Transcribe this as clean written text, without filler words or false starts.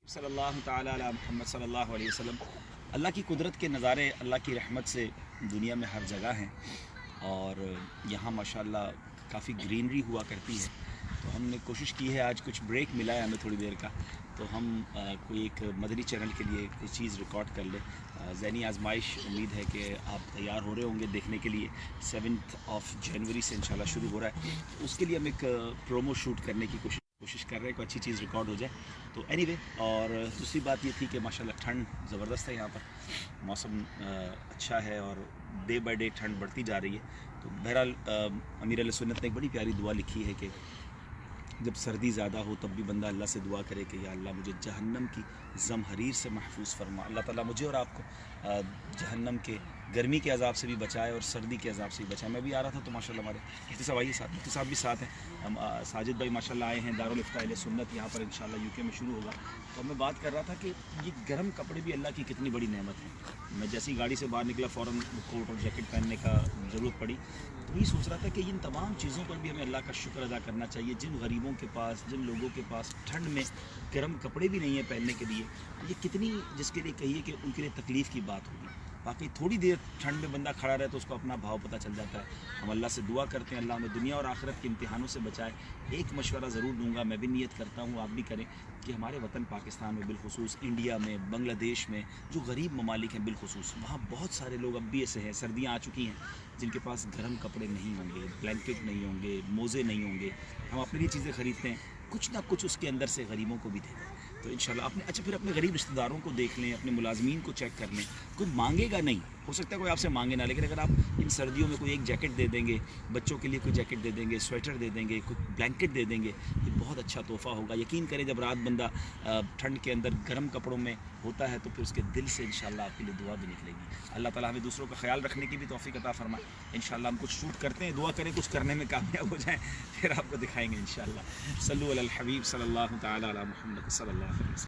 صلی اللہ تعالیٰ علی محمد صلی اللہ علیہ وسلم۔ اللہ کی قدرت کے نظارے اللہ کی رحمت سے دنیا میں ہر جگہ ہیں، اور یہاں ماشاءاللہ کافی گرینری ہوا کرتی ہے۔ تو ہم نے کوشش کی ہے، آج کچھ بریک ملا ہے ہمیں تھوڑی دیر کا، تو ہم کوئی ایک مدنی چینل کے لیے کوئی چیز ریکارڈ کر لیں۔ ذہنی آزمائش امید ہے کہ آپ تیار ہو رہے ہوں گے دیکھنے کے لیے۔ 7 جنوری سے انشاءاللہ شروع ہو رہا ہے، تو اس کے لیے ہم ایک پرومو شوٹ کرنے کی کوشش کر رہے ہیں، کوئی اچھی چیز ریکارڈ ہو جائے تو اینی وے۔ اور دوسری بات یہ تھی کہ ماشاءاللہ ٹھنڈ زبردست ہے یہاں پر، موسم اچھا ہے اور ڈے بائی ڈے ٹھنڈ بڑھتی جا رہی ہے۔ تو بہرحال امیر علیہ سنت نے ایک بڑی پیاری دعا لکھی ہے کہ جب سردی زیادہ ہو تب بھی بندہ اللہ سے دعا کرے کہ یا اللہ مجھے جہنم کی زمہریر سے محفوظ فرما۔ اللہ تعالیٰ مجھے اور آپ کو جہنم کے گرمی کے عذاب سے بھی بچائے اور سردی کے عذاب سے بھی بچائے۔ میں بھی آ رہا تھا تو ماشاءاللہ ہمارے مفتی صاحب آئیے ساتھ، مفتی صاحب بھی ساتھ ہیں، ساجد بھائی ماشاءاللہ آئے ہیں، دارالفتہ اہل سنت یہاں پر انشاءاللہ UK میں شروع ہوگا۔ تو میں بات کر رہا تھا کہ یہ گرم کپڑے بھی اللہ کی کتنی بڑی نعمت ہے۔ میں جیسی گاڑی سے باہر نکلا فوراً کوٹ اور جیکٹ پہننے کا ضرورت پڑی، تو یہ سوچ رہا تھا کہ ان تمام چیزوں پر بھی ہمیں اللہ کا شکر ادا کرنا چاہیے۔ جن غریبوں کے پاس، جن لوگوں کے پاس ٹھنڈ میں گرم کپڑے بھی نہیں ہیں پہننے کے لیے، یہ کتنی جس کے لیے کہیے کہ ان کے لیے تکلیف کی بات ہوگی۔ باقی تھوڑی دیر ٹھنڈ میں بندہ کھڑا رہے تو اس کو اپنا بھاؤ پتہ چل جاتا ہے۔ ہم اللہ سے دعا کرتے ہیں اللہ ہمیں دنیا اور آخرت کے امتحانوں سے بچائے۔ ایک مشورہ ضرور دوں گا، میں بھی نیت کرتا ہوں آپ بھی کریں، کہ ہمارے وطن پاکستان میں بالخصوص، انڈیا میں، بنگلہ دیش میں جو غریب ممالک ہیں بالخصوص، وہاں بہت سارے لوگ اب بھی ایسے ہیں، سردیاں آ چکی ہیں، جن کے پاس گرم کپڑے نہیں ہوں گے، بلینکٹ نہیں ہوں گے، موزے نہیں ہوں گے۔ ہم اپنے لیے چیزیں خریدتے ہیں، کچھ نہ کچھ اس کے اندر سے غریبوں کو بھی دے دیں تو انشاءاللہ پھر اپنے غریب رشتہ داروں کو دیکھ لیں، اپنے ملازمین کو چیک کر لیں۔ کوئی مانگے گا نہیں، ہو سکتا ہے کوئی آپ سے مانگے نہ، لیکن اگر آپ ان سردیوں میں کوئی ایک جیکٹ دے دیں گے، بچوں کے لیے کوئی جیکٹ دے دیں گے، سویٹر دے دیں گے، کوئی بلینکٹ دے دیں گے، یہ بہت اچھا تحفہ ہوگا۔ یقین کریں جب رات بندہ ٹھنڈ کے اندر گرم کپڑوں میں ہوتا ہے تو پھر اس کے دل سے انشاءاللہ آپ کے لیے دعا بھی نکلے گی۔ اللہ تعالیٰ ہمیں دوسروں کا خیال رکھنے کی بھی توفیق عطا فرمائے۔ انشاءاللہ ہم کچھ شوٹ کرتے ہیں، دعا کریں کچھ کرنے میں کامیاب ہو جائیں، پھر آپ کو دکھائیں گے انشاءاللہ۔ صلو علی الحبیب صلی اللہ تعالیٰ علی محمد صلی اللہ علیہ وسلم۔